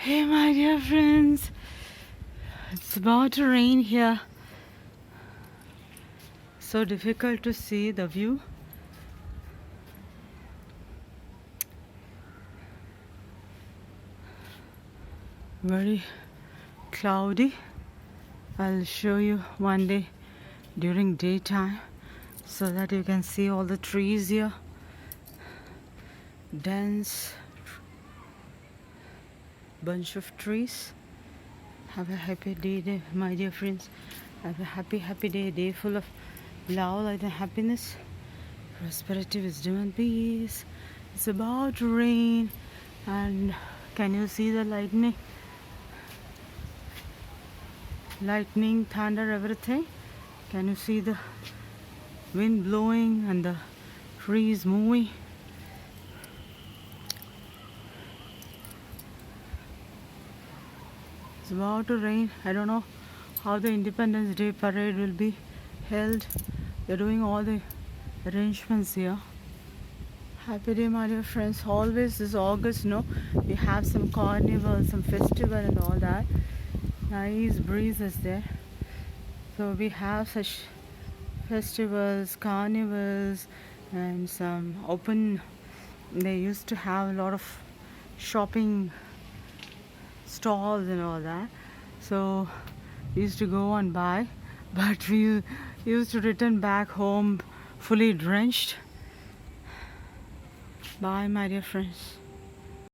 Hey, my dear friends, it's about to rain here. So difficult to see the view. Very cloudy. I'll show you one day during daytime so that you can see all the trees here. Dense bunch of trees. Have a happy day, my dear friends. Have a happy day full of love, light and happiness, prosperity, wisdom and peace. It's about to rain, and can you see the lightning, thunder, everything? Can you see the wind blowing and the trees moving? It's about to rain. I don't know how the Independence Day parade will be held. They're doing all the arrangements here. Happy day, my dear friends. Always this August, we have some carnival, some festival and all that. Nice breezes there. So we have such festivals, carnivals, and some open. They used to have a lot of shopping stalls and all that. So we used to go and buy, but we used to return back home fully drenched. Bye, my dear friends.